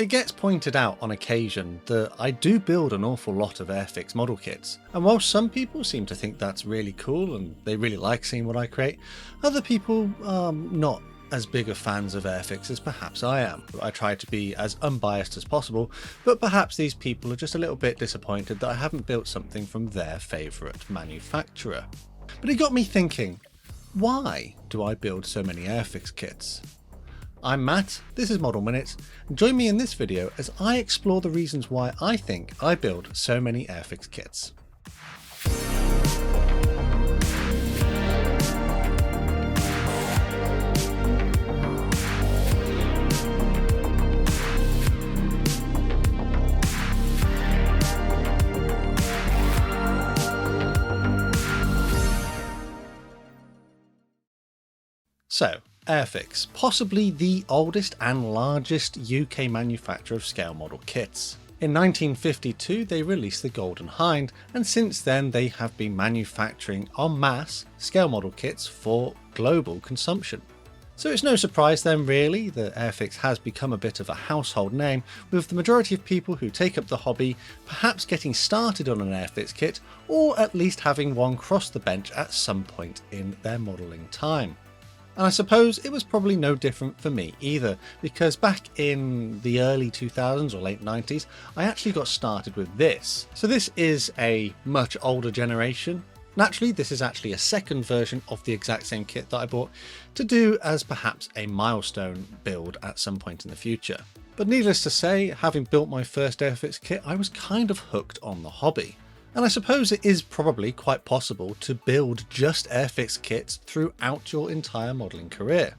It gets pointed out on occasion that I do build an awful lot of Airfix model kits, and while some people seem to think that's really cool and they really like seeing what I create, other people are not as big of fans of Airfix as perhaps I am. I try to be as unbiased as possible, but perhaps these people are just a little bit disappointed that I haven't built something from their favourite manufacturer. But it got me thinking, why do I build so many Airfix kits? I'm Matt, this is Model Minutes, and join me in this video as I explore the reasons why I think I build so many Airfix kits. So, Airfix, possibly the oldest and largest UK manufacturer of scale model kits. In 1952 they released the Golden Hind, and since then they have been manufacturing en masse scale model kits for global consumption. So it's no surprise then really that Airfix has become a bit of a household name, with the majority of people who take up the hobby perhaps getting started on an Airfix kit, or at least having one cross the bench at some point in their modelling time. And I suppose it was probably no different for me either, because back in the early 2000s or late 90s, I actually got started with this. So this is a much older generation. Naturally, this is actually a second version of the exact same kit that I bought to do as perhaps a milestone build at some point in the future. But needless to say, having built my first Airfix kit, I was kind of hooked on the hobby. And I suppose it is probably quite possible to build just Airfix kits throughout your entire modelling career.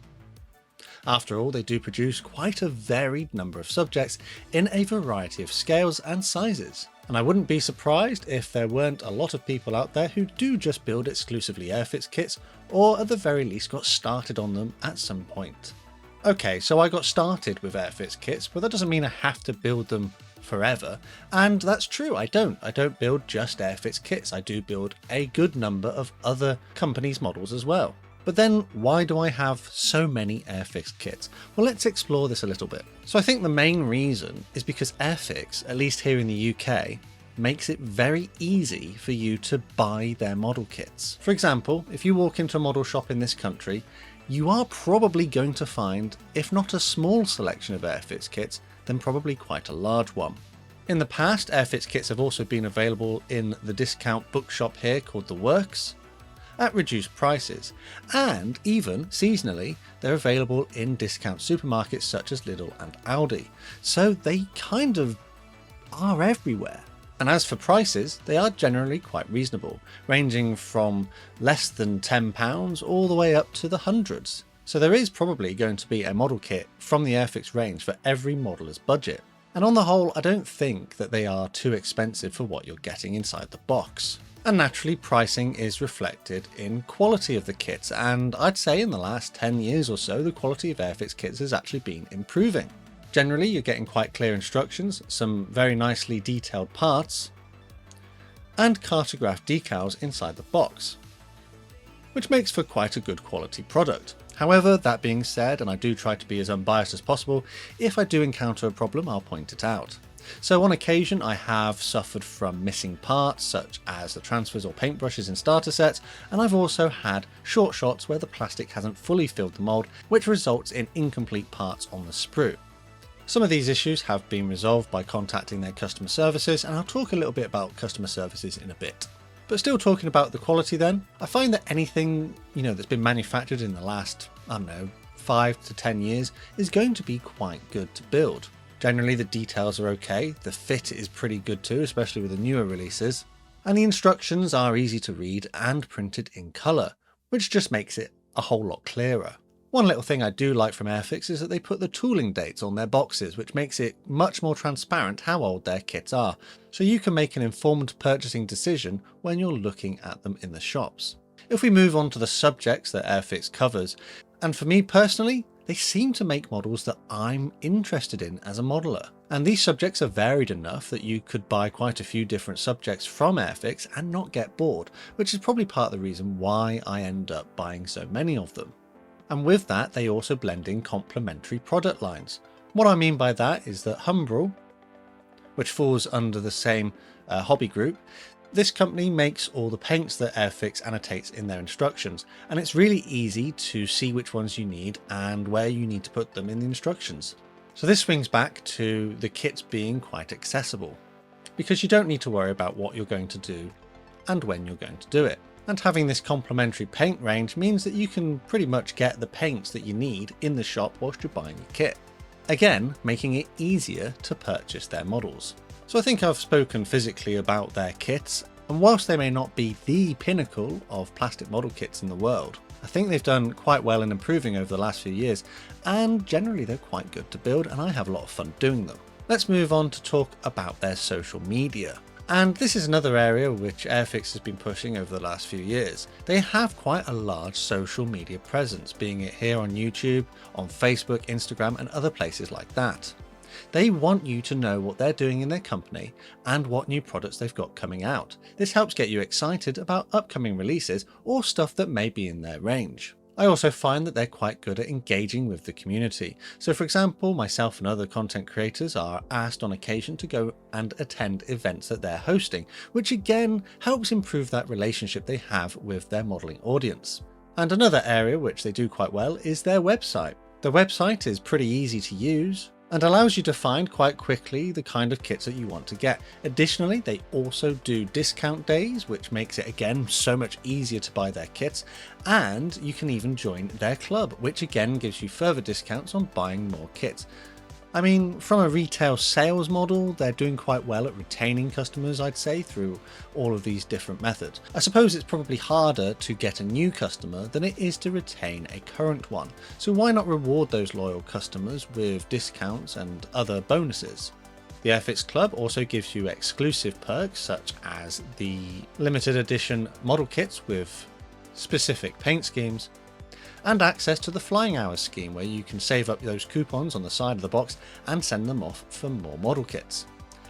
After all, they do produce quite a varied number of subjects in a variety of scales and sizes. And I wouldn't be surprised if there weren't a lot of people out there who do just build exclusively Airfix kits, or at the very least got started on them at some point. Okay, so I got started with Airfix kits, but that doesn't mean I have to build them forever, and that's true. I don't build just Airfix kits. I do build a good number of other companies' models as well. But then why do I have so many Airfix kits? Well, let's explore this a little bit. So I think the main reason is because Airfix, at least here in the UK, makes it very easy for you to buy their model kits. For example, if you walk into a model shop in this country, you are probably going to find, if not a small selection of Airfix kits, then probably quite a large one. In the past, Airfix kits have also been available in the discount bookshop here called The Works at reduced prices, and even seasonally they're available in discount supermarkets such as Lidl and Aldi, so they kind of are everywhere. And as for prices, they are generally quite reasonable, ranging from less than £10 all the way up to the hundreds. So there is probably going to be a model kit from the Airfix range for every modeller's budget. And on the whole, I don't think that they are too expensive for what you're getting inside the box. And naturally, pricing is reflected in quality of the kits, and I'd say in the last 10 years or so, the quality of Airfix kits has actually been improving. Generally, you're getting quite clear instructions, some very nicely detailed parts, and cartographed decals inside the box, which makes for quite a good quality product. However, that being said, and I do try to be as unbiased as possible, if I do encounter a problem, I'll point it out. So on occasion, I have suffered from missing parts, such as the transfers or paintbrushes in starter sets, and I've also had short shots where the plastic hasn't fully filled the mould, which results in incomplete parts on the sprue. Some of these issues have been resolved by contacting their customer services, and I'll talk a little bit about customer services in a bit. But still talking about the quality then, I find that anything, that's been manufactured in the last, 5 to 10 years is going to be quite good to build. Generally the details are okay, the fit is pretty good too, especially with the newer releases, and the instructions are easy to read and printed in colour, which just makes it a whole lot clearer. One little thing I do like from Airfix is that they put the tooling dates on their boxes, which makes it much more transparent how old their kits are, so you can make an informed purchasing decision when you're looking at them in the shops. If we move on to the subjects that Airfix covers, and for me personally, they seem to make models that I'm interested in as a modeller. And these subjects are varied enough that you could buy quite a few different subjects from Airfix and not get bored, which is probably part of the reason why I end up buying so many of them. And with that, they also blend in complementary product lines. What I mean by that is that Humbrol, which falls under the same hobby group, this company makes all the paints that Airfix annotates in their instructions, and it's really easy to see which ones you need and where you need to put them in the instructions. So this swings back to the kits being quite accessible, because you don't need to worry about what you're going to do and when you're going to do it. And having this complementary paint range means that you can pretty much get the paints that you need in the shop whilst you're buying your kit. Again, making it easier to purchase their models. So I think I've spoken physically about their kits, and whilst they may not be the pinnacle of plastic model kits in the world, I think they've done quite well in improving over the last few years, and generally they're quite good to build and I have a lot of fun doing them. Let's move on to talk about their social media. And this is another area which Airfix has been pushing over the last few years. They have quite a large social media presence, being it here on YouTube, on Facebook, Instagram, and other places like that. They want you to know what they're doing in their company and what new products they've got coming out. This helps get you excited about upcoming releases or stuff that may be in their range. I also find that they're quite good at engaging with the community. So for example, myself and other content creators are asked on occasion to go and attend events that they're hosting, which again helps improve that relationship they have with their modelling audience. And another area which they do quite well is their website. The website is pretty easy to use and allows you to find quite quickly the kind of kits that you want to get. Additionally, they also do discount days, which makes it again so much easier to buy their kits, and you can even join their club, which again gives you further discounts on buying more kits. I mean, from a retail sales model, they're doing quite well at retaining customers, I'd say, through all of these different methods. I suppose it's probably harder to get a new customer than it is to retain a current one. So why not reward those loyal customers with discounts and other bonuses? The Airfix Club also gives you exclusive perks such as the limited edition model kits with specific paint schemes, and access to the Flying Hours scheme, where you can save up those coupons on the side of the box and send them off for more model kits.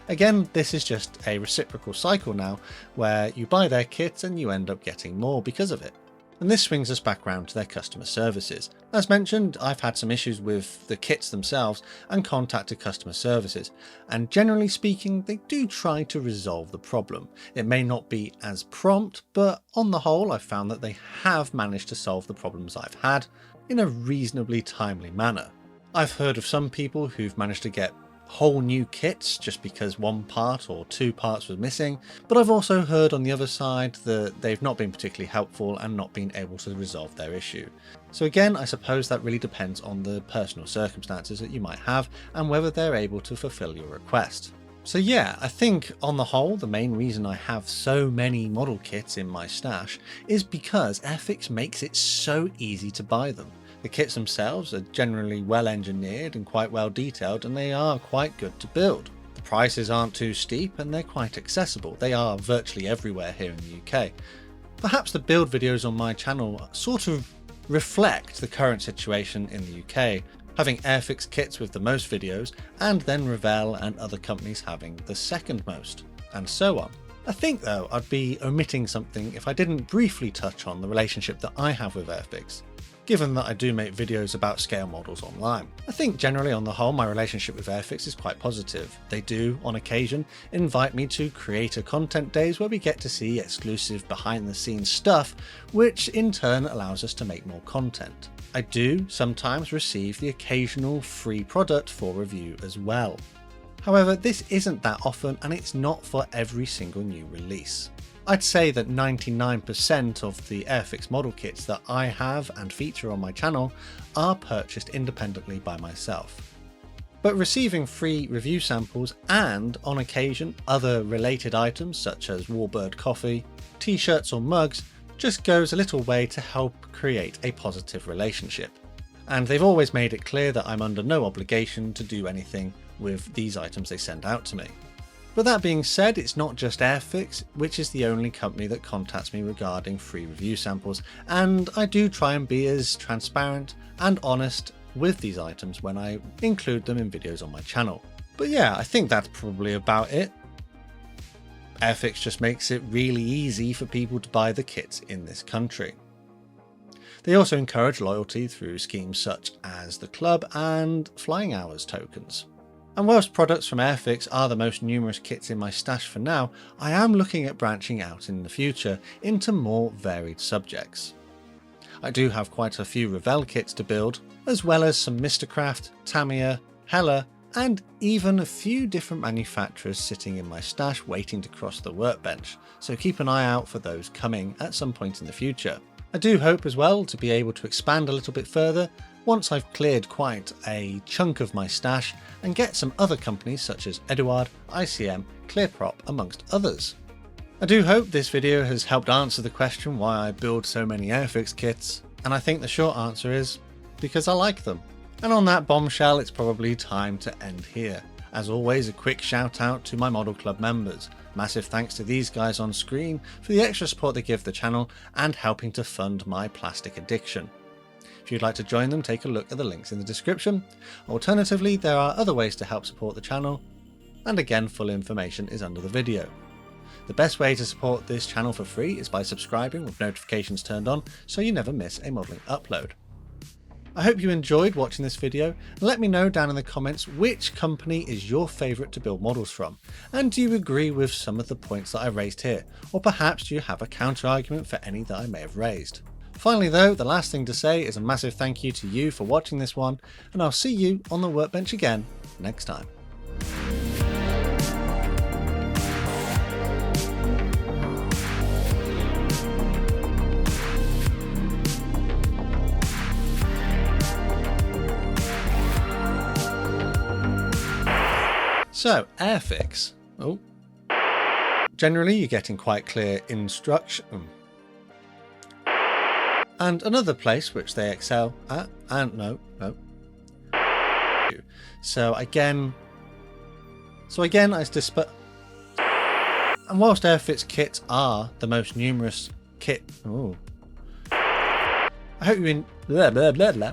Again, this is just a reciprocal cycle now, where you buy their kits and you end up getting more because of it. And this swings us back round to their customer services. As mentioned, I've had some issues with the kits themselves and contacted customer services, and generally speaking, they do try to resolve the problem. It may not be as prompt, but on the whole, I've found that they have managed to solve the problems I've had in a reasonably timely manner. I've heard of some people who've managed to get whole new kits just because one part or two parts was missing, but I've also heard on the other side that they've not been particularly helpful and not been able to resolve their issue. So again, I suppose that really depends on the personal circumstances that you might have and whether they're able to fulfill your request. So yeah, I think on the whole, the main reason I have so many model kits in my stash is because Airfix makes it so easy to buy them. The kits themselves are generally well engineered and quite well detailed, and they are quite good to build. The prices aren't too steep and they're quite accessible. They are virtually everywhere here in the UK. Perhaps the build videos on my channel sort of reflect the current situation in the UK, having Airfix kits with the most videos and then Revell and other companies having the second most, and so on. I think though I'd be omitting something if I didn't briefly touch on the relationship that I have with Airfix, given that I do make videos about scale models online. I think generally on the whole my relationship with Airfix is quite positive. They do, on occasion, invite me to creator content days where we get to see exclusive behind the scenes stuff, which in turn allows us to make more content. I do sometimes receive the occasional free product for review as well. However, this isn't that often and it's not for every single new release. I'd say that 99% of the Airfix model kits that I have and feature on my channel are purchased independently by myself. But receiving free review samples and, on occasion, other related items such as Warbird coffee, t-shirts or mugs just goes a little way to help create a positive relationship. And they've always made it clear that I'm under no obligation to do anything with these items they send out to me. But that being said, it's not just Airfix, which is the only company that contacts me regarding free review samples, and I do try and be as transparent and honest with these items when I include them in videos on my channel. But yeah, I think that's probably about it. Airfix just makes it really easy for people to buy the kits in this country. They also encourage loyalty through schemes such as the club and flying hours tokens. And whilst products from Airfix are the most numerous kits in my stash for now, I am looking at branching out in the future into more varied subjects. I do have quite a few Revell kits to build, as well as some Mr.Craft, Tamiya, Hella, and even a few different manufacturers sitting in my stash waiting to cross the workbench, so keep an eye out for those coming at some point in the future. I do hope as well to be able to expand a little bit further once I've cleared quite a chunk of my stash and get some other companies such as Eduard, ICM, Clearprop amongst others. I do hope this video has helped answer the question why I build so many Airfix kits, and I think the short answer is because I like them. And on that bombshell, it's probably time to end here. As always, a quick shout out to my Model Club members. Massive thanks to these guys on screen for the extra support they give the channel and helping to fund my plastic addiction. If you'd like to join them, take a look at the links in the description. Alternatively, there are other ways to help support the channel, and again, full information is under the video. The best way to support this channel for free is by subscribing with notifications turned on so you never miss a modelling upload. I hope you enjoyed watching this video, and let me know down in the comments which company is your favourite to build models from, and do you agree with some of the points that I raised here, or perhaps do you have a counter argument for any that I may have raised. Finally though, the last thing to say is a massive thank you to you for watching this one, and I'll see you on the workbench again next time. So, Airfix. Oh. Generally, you're getting quite clear instruction. And another place which they excel at, and no. So again, I display. And whilst Airfix kits are the most numerous kit, I hope you blah blah blah blah.